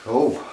Oh.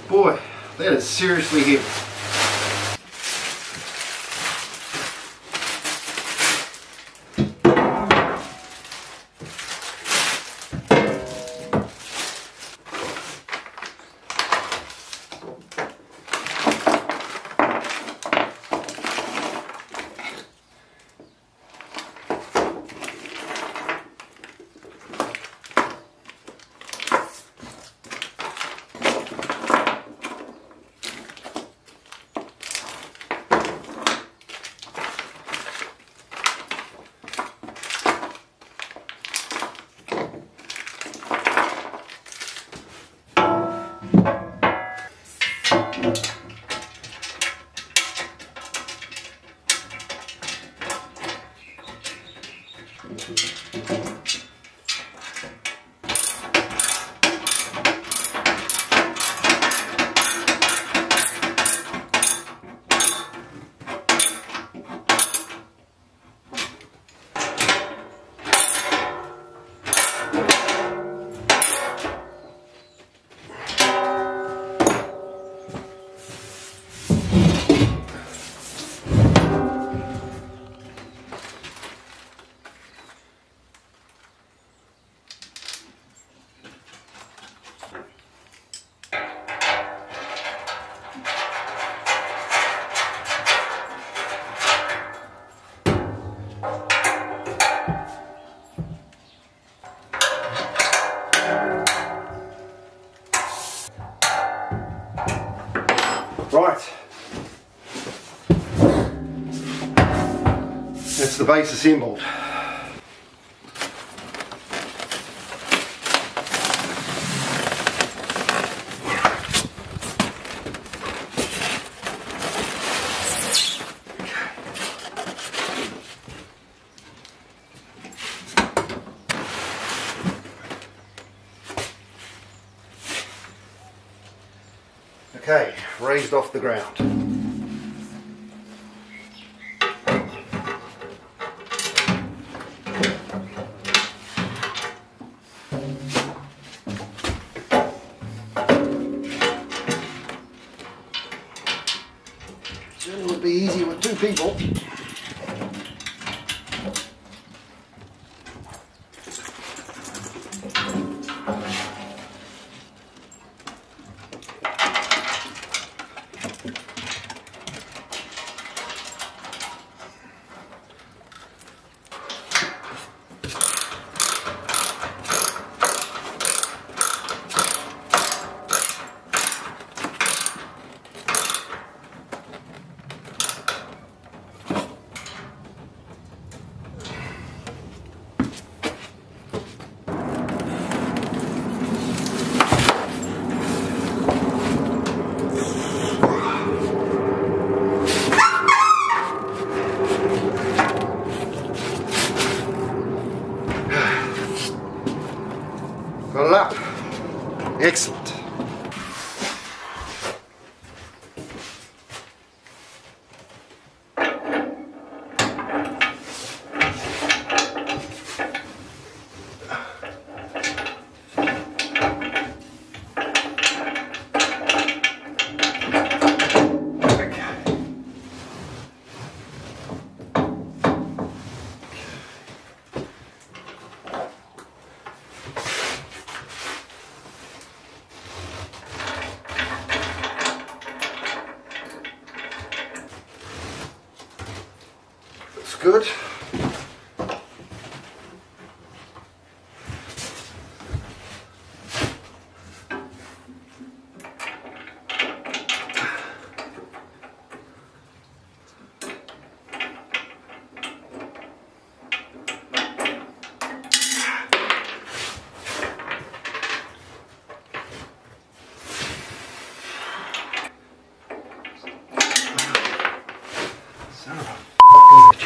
Boy, that is seriously heavy. Right, that's the base assembled. Okay, raised off the ground. Certainly would be easier with two people. Got it up. Excellent. That's good. Son of a fucking bitch.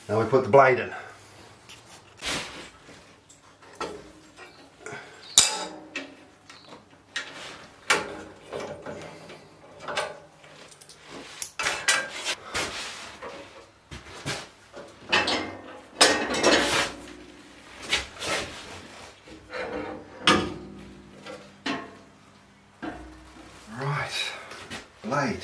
Now we put the blade in. Right, blade.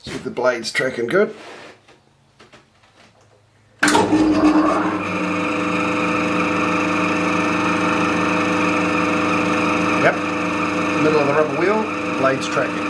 See if the blade's tracking good. Yep, middle of the rubber wheel, blade's tracking.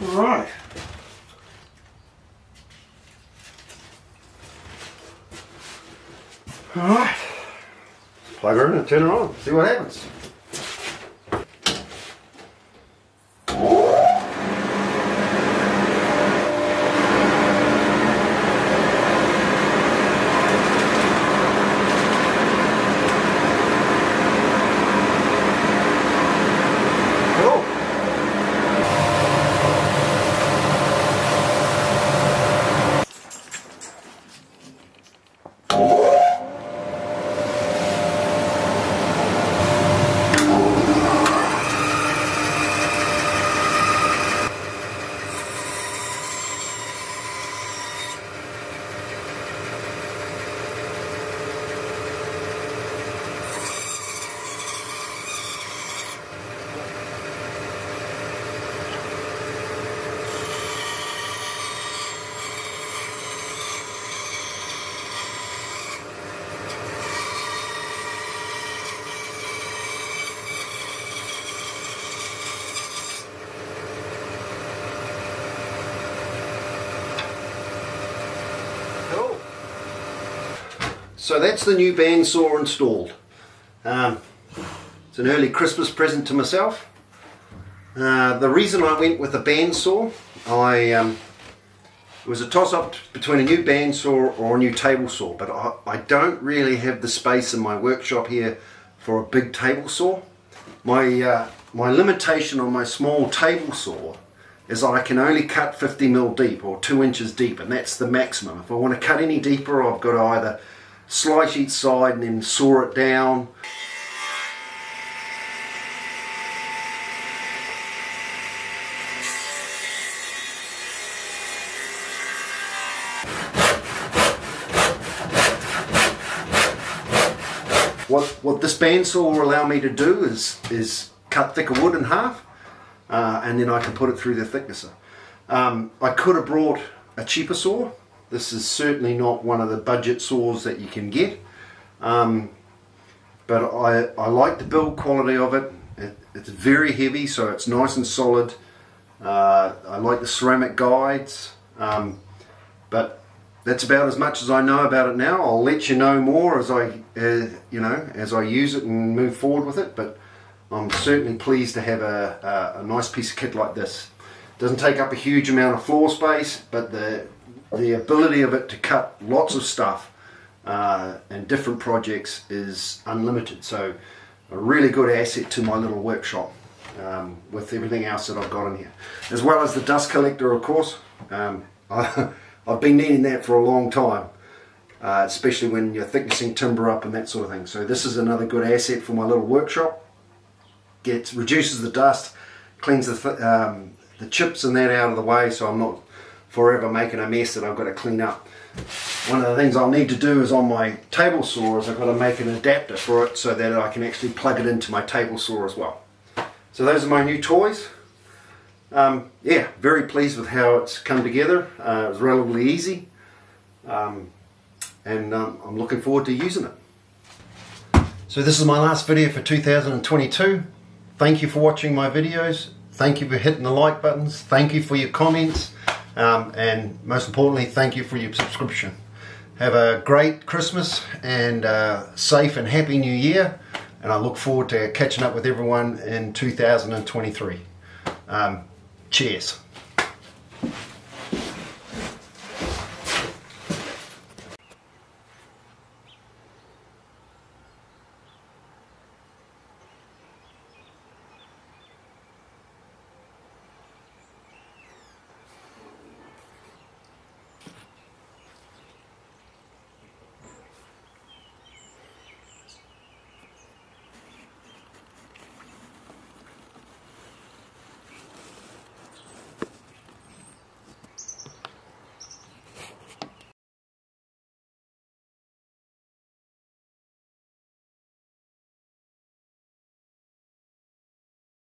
Right. Alright. Plug her in and turn her on. See what happens. So that's the new bandsaw installed. It's an early Christmas present to myself. The reason I went with a bandsaw, it was a toss-up between a new bandsaw or a new table saw, but I don't really have the space in my workshop here for a big table saw. My limitation on my small table saw is that I can only cut 50mm deep, or 2 inches deep, and that's the maximum. If I want to cut any deeper, I've got to either slice each side and then saw it down. What this bandsaw will allow me to do is cut thicker wood in half, and then I can put it through the thicknesser. I could have brought a cheaper saw. This is certainly not one of the budget saws that you can get, but I like the build quality of it. It's very heavy, so it's nice and solid. I like the ceramic guides, but that's about as much as I know about it now. I'll let you know more as I use it and move forward with it. But I'm certainly pleased to have a nice piece of kit like this. It doesn't take up a huge amount of floor space, but the ability of it to cut lots of stuff and different projects is unlimited. So a really good asset to my little workshop with everything else that I've got in here, as well as the dust collector, of course. I've been needing that for a long time, especially when you're thicknessing timber up and that sort of thing. So this is another good asset for my little workshop. Reduces the dust, cleans the chips and that out of the way, so I'm not forever making a mess that I've got to clean up. One of the things I'll need to do is on my table saw is I've got to make an adapter for it so that I can actually plug it into my table saw as well. So those are my new toys. Yeah, very pleased with how it's come together. It was relatively easy, and I'm looking forward to using it. So this is my last video for 2022. Thank you for watching my videos. Thank you for hitting the like buttons. Thank you for your comments, and most importantly, thank you for your subscription. Have a great Christmas and safe and happy New Year, and I look forward to catching up with everyone in 2023. Cheers.